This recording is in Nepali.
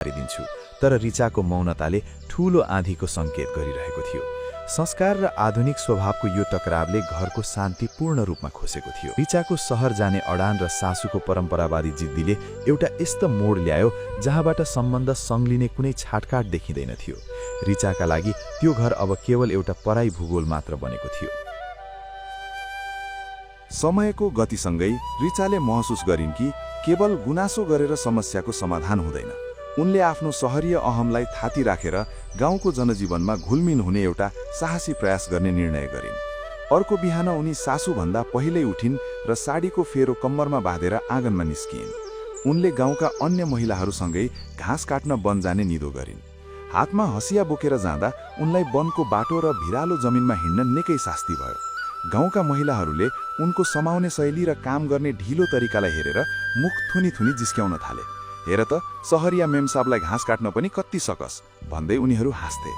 पारिदिन्छु। तर रिचाको मौनताले ठूलो आँधीको सङ्केत गरिरहेको थियो। संस्कार र आधुनिक स्वभावको यो टकरावले घरको शान्ति पूर्ण रूपमा खोसेको थियो। रिचाको सहर जाने अडान र सासूको परम्परावादी जिद्दीले एउटा यस्तो मोड ल्यायो जहाँबाट सम्बन्ध सङ्लिने कुनै छाटकाट देखिँदैन थियो। रिचाका लागि त्यो घर अब केवल एउटा पराई भूगोल मात्र बनेको थियो। समयको गतिसँगै रिचाले महसुस गरिन् कि केवल गुनासो गरेर समस्याको समाधान हुँदैन। उनले आफ्नो शहरीय अहमलाई थाती राखेर गाउँको जनजीवनमा घुलमिल हुने एउटा साहसी प्रयास गर्ने निर्णय गरिन्। अर्को बिहान उनी सासूभन्दा पहिल्यै उठिन् र साडीको फेरो कम्मरमा बाँधेर आँगनमा निस्किन्। उनले गाउँका अन्य महिलाहरूसँगै घाँस काट्न वन जाने निधो गरिन्। हातमा हँसिया बोकेर जाँदा उनलाई वनको बाटो र भिरालो जमिनमा हिँड्न निकै शास्ति भयो। गाउँका महिलाहरूले उनको समाउने शैली र काम गर्ने ढिलो तरिकालाई हेरेर मुख थुनी थुनी जिस्क्याउन थाले। हेर त, सहरिया मेमसाबलाई घाँस काट्न पनि कति सकस भन्दै उनीहरू हाँस्थे।